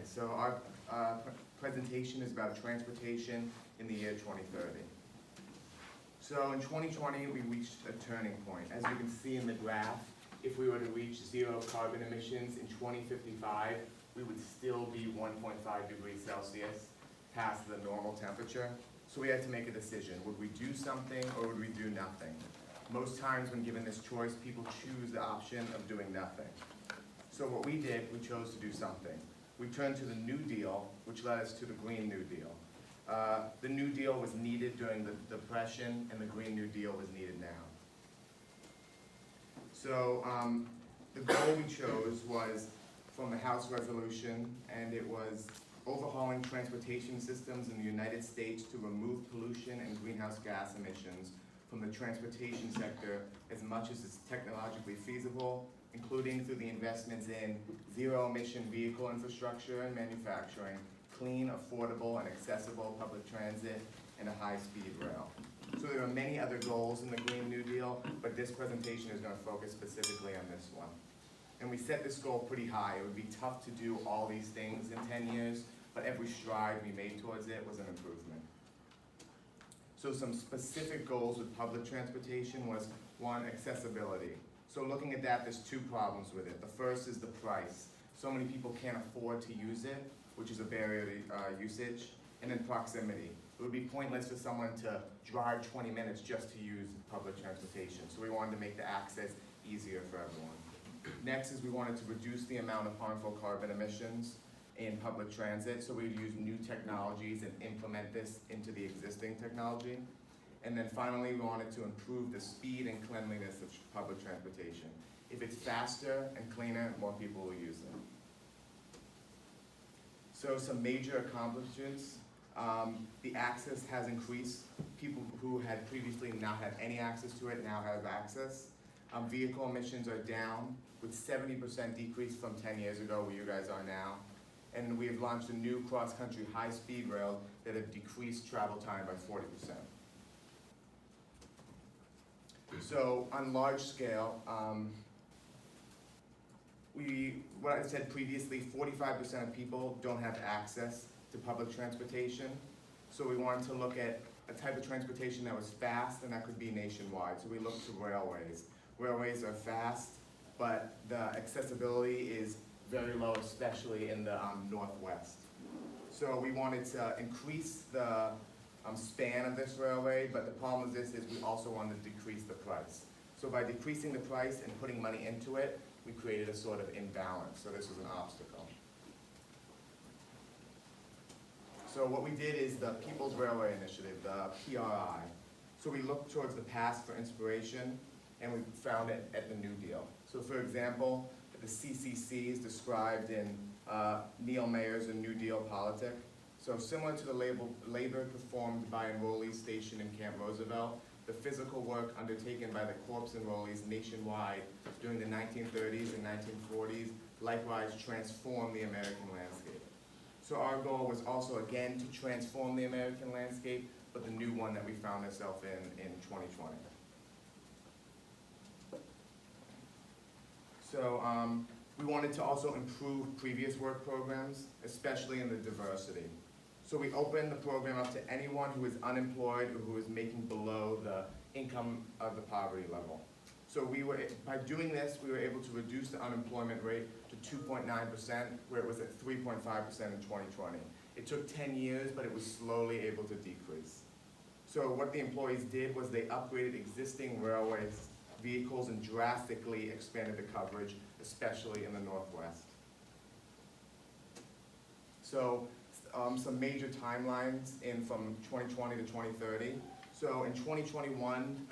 so our presentation is about transportation in the year 2030. So in 2020, we reached a turning point. As you can see in the graph, if we were to reach zero carbon emissions in 2055, we would still be 1.5 degrees Celsius past the normal temperature. So we had to make a decision. Would we do something or would we do nothing? Most times when given this choice, people choose the option of doing nothing. So what we did, we chose to do something. We turned to the New Deal, which led us to the Green New Deal. The New Deal was needed during the Depression, and the Green New Deal was needed now. So the goal we chose was from the House resolution, and it was overhauling transportation systems in the United States to remove pollution and greenhouse gas emissions from the transportation sector as much as is technologically feasible, including through the investments in zero-emission vehicle infrastructure and manufacturing, clean, affordable, and accessible public transit, and a high-speed rail. So there are many other goals in the Green New Deal, but this presentation is going to focus specifically on this one. And we set this goal pretty high. It would be tough to do all these things in 10 years, but every stride we made towards it was an improvement. So some specific goals with public transportation was, one, accessibility. So looking at that, there's two problems with it. The first is the price. So many people can't afford to use it, which is a barrier to usage. And then proximity. It would be pointless for someone to drive 20 minutes just to use public transportation. So we wanted to make the access easier for everyone. Next is we wanted to reduce the amount of harmful carbon emissions in public transit. So we'd use new technologies and implement this into the existing technology. And then finally, we wanted to improve the speed and cleanliness of public transportation. If it's faster and cleaner, more people will use it. So some major accomplishments. The access has increased. People who had previously not had any access to it now have access. Vehicle emissions are down with 70% decrease from 10 years ago where you guys are now. And we have launched a new cross-country high-speed rail that have decreased travel time by 40%. So on large scale, what I said previously, 45% of people don't have access to public transportation. So we wanted to look at a type of transportation that was fast and that could be nationwide. So we looked to railways. Railways are fast, but the accessibility is very low, especially in the Northwest. So we wanted to increase the span of this railway, but the problem with this is we also wanted to decrease the price. So by decreasing the price and putting money into it, we created a sort of imbalance. So this was an obstacle. So what we did is the People's Railway Initiative, the PRI. So we looked towards the past for inspiration, and we found it at the New Deal. So for example, the CCC is described in Neil Mayer's A New Deal Politic. So similar to the labor performed by enrollees stationed in Camp Roosevelt, the physical work undertaken by the corps enrollees nationwide during the 1930s and 1940s likewise transformed the American landscape. So our goal was also again to transform the American landscape, but the new one that we found ourselves in 2020. So we wanted to also improve previous work programs, especially in the diversity. So we opened the program up to anyone who is unemployed or who is making below the income of the poverty level. So by doing this, we were able to reduce the unemployment rate to 2.9%, where it was at 3.5% in 2020. It took 10 years, but it was slowly able to decrease. So what the employees did was they upgraded existing railways vehicles and drastically expanded the coverage, especially in the Northwest. So some major timelines from 2020 to 2030. So in 2021,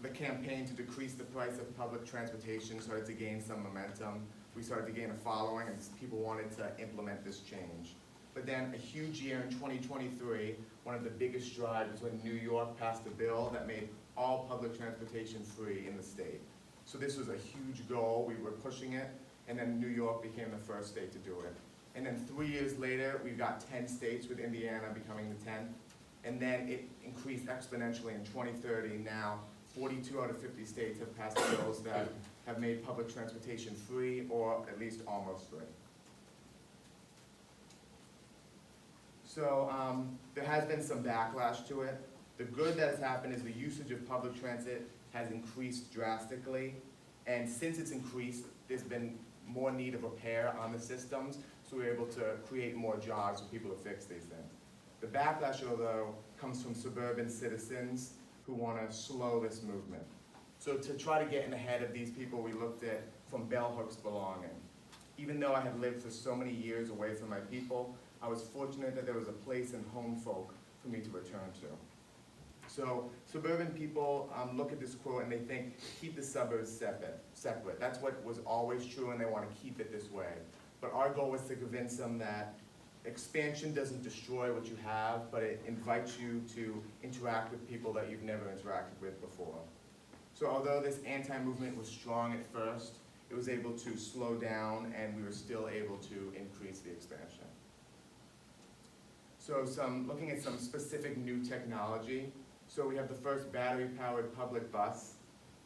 the campaign to decrease the price of public transportation started to gain some momentum. We started to gain a following and people wanted to implement this change. But then a huge year in 2023, one of the biggest strides was when New York passed a bill that made all public transportation free in the state. So this was a huge goal, we were pushing it, and then New York became the first state to do it. And then 3 years later, we've got 10 states with Indiana becoming the 10th. And then it increased exponentially in 2030. Now, 42 out of 50 states have passed bills that have made public transportation free or at least almost free. So there has been some backlash to it. The good that has happened is the usage of public transit has increased drastically. And since it's increased, there's been more need of repair on the systems, so we're able to create more jobs for people to fix these things. The backlash, though, comes from suburban citizens who want to slow this movement. So to try to get in ahead of these people, we looked at from bell hooks belonging. Even though I had lived for so many years away from my people, I was fortunate that there was a place and home folk for me to return to. So suburban people look at this quote and they think, keep the suburbs separate. That's what was always true and they want to keep it this way. But our goal was to convince them that expansion doesn't destroy what you have, but it invites you to interact with people that you've never interacted with before. So although this anti-movement was strong at first, it was able to slow down and we were still able to increase the expansion. So looking at some specific new technology. So we have the first battery-powered public bus,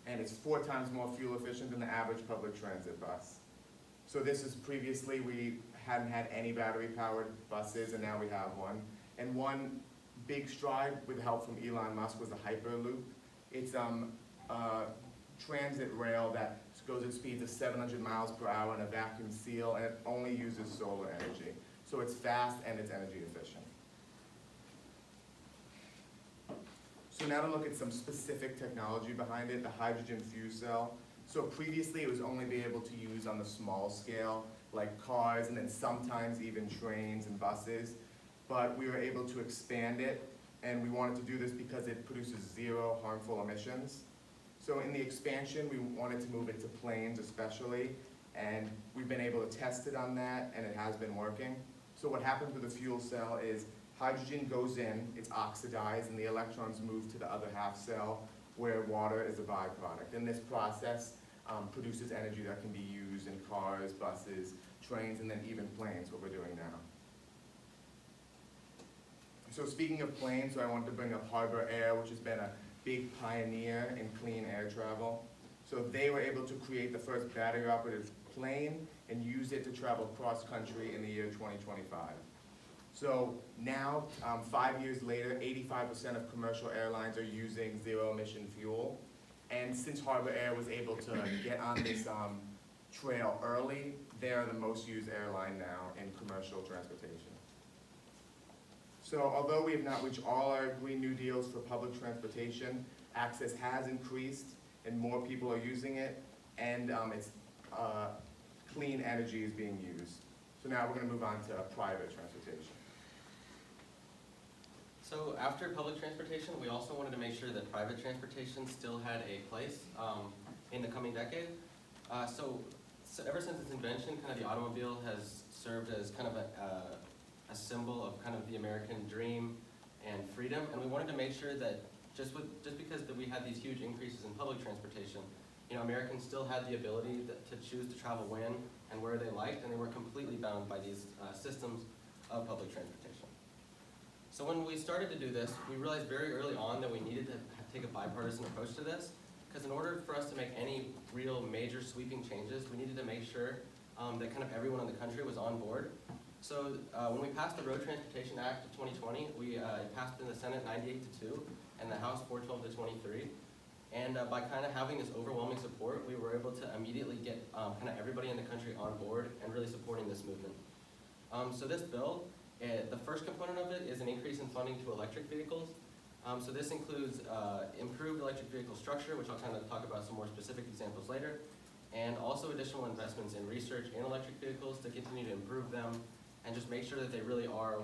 and it's 4 times more fuel efficient than the average public transit bus. So this is previously, we hadn't had any battery-powered buses, and now we have one. And one big stride with help from Elon Musk was the Hyperloop. It's a transit rail that goes at speeds of 700 miles per hour in a vacuum seal, and it only uses solar energy. So it's fast and it's energy efficient. So now to look at some specific technology behind it, the hydrogen fuel cell. So previously it was only be able to use on the small scale, like cars and then sometimes even trains and buses. But we were able to expand it, and we wanted to do this because it produces 0 harmful emissions. So in the expansion, we wanted to move it to planes especially, and we've been able to test it on that, and it has been working. So what happens with a fuel cell is hydrogen goes in, it's oxidized, and the electrons move to the other half cell where water is a byproduct. And this process produces energy that can be used in cars, buses, trains, and then even planes, what we're doing now. So speaking of planes, so I wanted to bring up Harbor Air, which has been a big pioneer in clean air travel. So they were able to create the first battery-operated plane and use it to travel cross-country in the year 2025. So now, 5 years later, 85% of commercial airlines are using zero-emission fuel. And since Harbor Air was able to get on this trail early, they are the most used airline now in commercial transportation. So although we have not reached all our Green New Deals for public transportation, access has increased and more people are using it, and clean energy is being used. So now we're going to move on to private transportation. So after public transportation, we also wanted to make sure that private transportation still had a place in the coming decade. So ever since its invention, kind of the automobile has served as kind of a symbol of kind of the American dream and freedom, and we wanted to make sure that just because we had these huge increases in public transportation, Americans still had the ability to choose to travel when and where they liked, and they weren't completely bound by these systems of public transportation. So when we started to do this, we realized very early on that we needed to take a bipartisan approach to this, because in order for us to make any real major sweeping changes, we needed to make sure that kind of everyone in the country was on board. So when we passed the Road Transportation Act of 2020, it passed in the Senate 98-2 and the House 412-23. And by kind of having this overwhelming support, we were able to immediately get kind of everybody in the country on board and really supporting this movement. So this bill, the first component of it is an increase in funding to electric vehicles. So this includes improved electric vehicle structure, which I'll kind of talk about some more specific examples later, and also additional investments in research in electric vehicles to continue to improve them and just make sure that they really are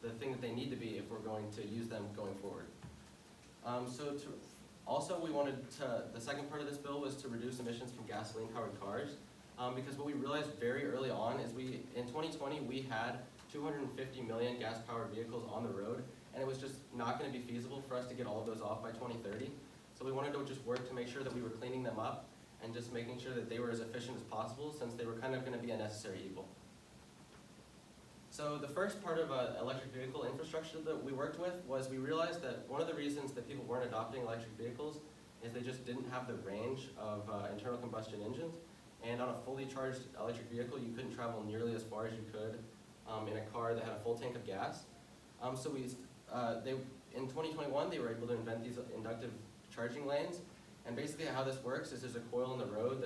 the thing that they need to be if we're going to use them going forward. Also, we wanted the second part of this bill was to reduce emissions from gasoline-powered cars, because what we realized very early on is in 2020, we had 250 million gas-powered vehicles on the road, and it was just not going to be feasible for us to get all of those off by 2030. So we wanted to just work to make sure that we were cleaning them up and just making sure that they were as efficient as possible, since they were kind of going to be a necessary evil. So the first part of electric vehicle infrastructure that we worked with was we realized that one of the reasons that people weren't adopting electric vehicles is they just didn't have the range of internal combustion engines. And on a fully charged electric vehicle, you couldn't travel nearly as far as you could in a car that had a full tank of gas. In 2021, they were able to invent these inductive charging lanes. And basically how this works is there's a coil in the road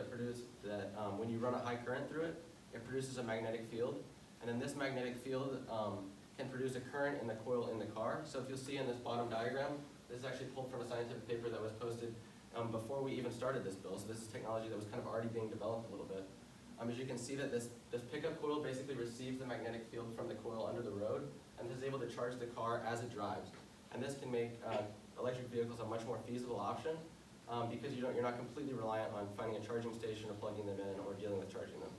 when you run a high current through it, it produces a magnetic field. And then this magnetic field can produce a current in the coil in the car. So if you'll see in this bottom diagram, this is actually pulled from a scientific paper that was posted before we even started this bill. So this is technology that was kind of already being developed a little bit. As you can see that this pickup coil basically receives the magnetic field from the coil under the road and is able to charge the car as it drives. And this can make electric vehicles a much more feasible option because you're not completely reliant on finding a charging station or plugging them in or dealing with charging them.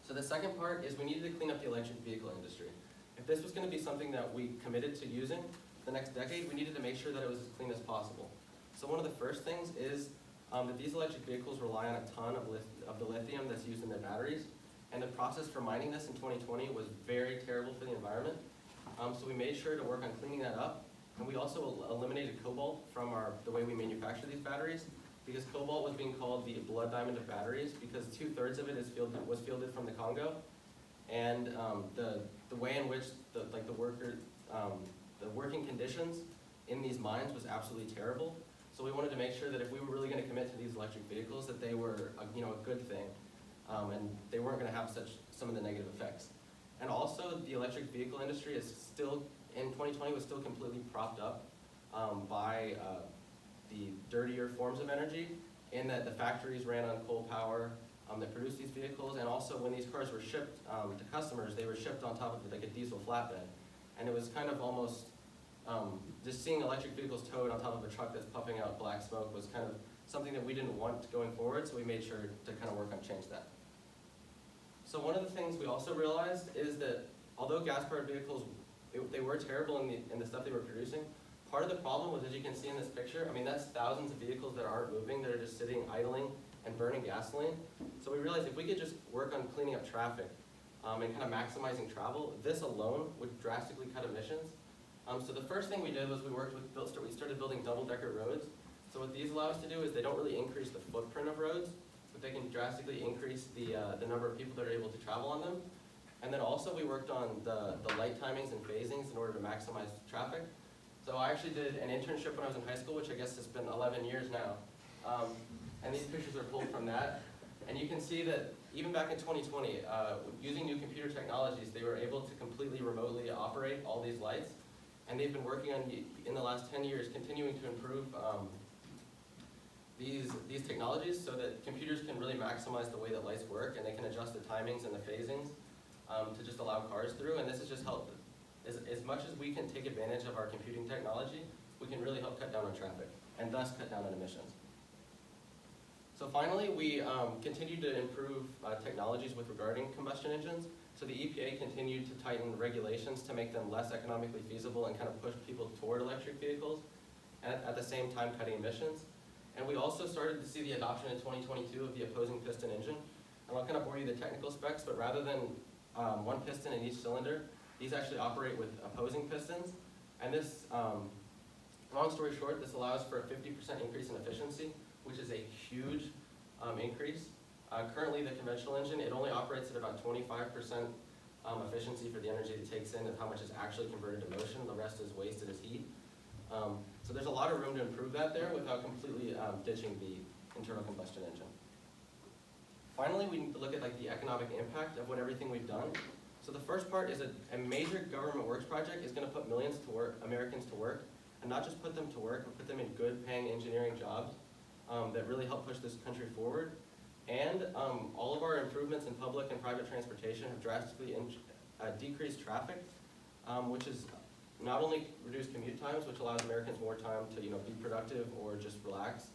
So the second part is we needed to clean up the electric vehicle industry. If this was going to be something that we committed to using the next decade, we needed to make sure that it was as clean as possible. So one of the first things is that these electric vehicles rely on a ton of the lithium that's used in their batteries. And the process for mining this in 2020 was very terrible for the environment. So we made sure to work on cleaning that up. And we also eliminated cobalt from the way we manufacture these batteries, because cobalt was being called the blood diamond of batteries because 2/3 of it was fielded from the Congo. And the way in which the working conditions in these mines was absolutely terrible. So we wanted to make sure that if we were really going to commit to these electric vehicles, that they were a good thing, and they weren't going to have some of the negative effects. And also, the electric vehicle industry is still, in 2020, was still completely propped up by the dirtier forms of energy, in that the factories ran on coal power that produced these vehicles, and also when these cars were shipped to customers, they were shipped on top of like a diesel flatbed. And it was kind of almost, just seeing electric vehicles towed on top of a truck that's puffing out black smoke was kind of something that we didn't want going forward, so we made sure to kind of work on change that. So one of the things we also realized is that although gas-powered vehicles, they were terrible in the stuff they were producing, part of the problem was, as you can see in this picture, that's thousands of vehicles that aren't moving, that are just sitting idling and burning gasoline. So we realized if we could just work on cleaning up traffic and kind of maximizing travel, this alone would drastically cut emissions. So the first thing we did was we started building double-decker roads. So what these allow us to do is they don't really increase the footprint of roads, but they can drastically increase the number of people that are able to travel on them. And then also we worked on the light timings and phasings in order to maximize traffic. So I actually did an internship when I was in high school, which I guess has been 11 years now. And these pictures are pulled from that. And you can see that even back in 2020, using new computer technologies, they were able to completely remotely operate all these lights. And they've been working on, in the last 10 years, continuing to improve these technologies so that computers can really maximize the way that lights work, and they can adjust the timings and the phasings to just allow cars through. And this has just helped. As much as we can take advantage of our computing technology, we can really help cut down on traffic, and thus cut down on emissions. So finally, we continued to improve technologies regarding combustion engines. So the EPA continued to tighten regulations to make them less economically feasible and kind of push people toward electric vehicles, and at the same time cutting emissions. And we also started to see the adoption in 2022 of the opposing piston engine. And I'll kind of bore you the technical specs, but rather than one piston in each cylinder, these actually operate with opposing pistons. And this, long story short, this allows for a 50% increase in efficiency, which is a huge increase. Currently, the conventional engine, it only operates at about 25% efficiency for the energy it takes in and how much is actually converted to motion. The rest is wasted as heat. So there's a lot of room to improve that there without completely ditching the internal combustion engine. Finally, we need to look at the economic impact of everything we've done. So the first part is a major government works project is going to put millions Americans to work, and not just put them to work, but put them in good paying engineering jobs that really help push this country forward. And all of our improvements in public and private transportation have drastically decreased traffic, which is not only reduced commute times, which allows Americans more time to be productive or just relax,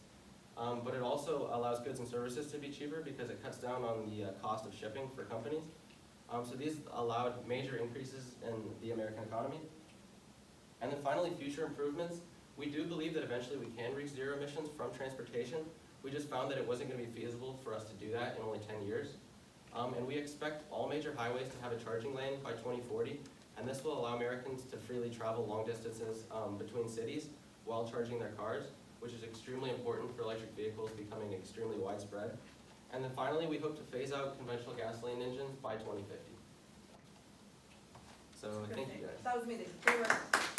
but it also allows goods and services to be cheaper because it cuts down on the cost of shipping for companies. So these allowed major increases in the American economy. And then finally, future improvements. We do believe that eventually we can reach zero emissions from transportation. We just found that it wasn't going to be feasible for us to do that in only 10 years. And we expect all major highways to have a charging lane by 2040. And this will allow Americans to freely travel long distances between cities while charging their cars, which is extremely important for electric vehicles becoming extremely widespread. And then finally, we hope to phase out conventional gasoline engines by 2050. So thank you guys. That was amazing. Great work.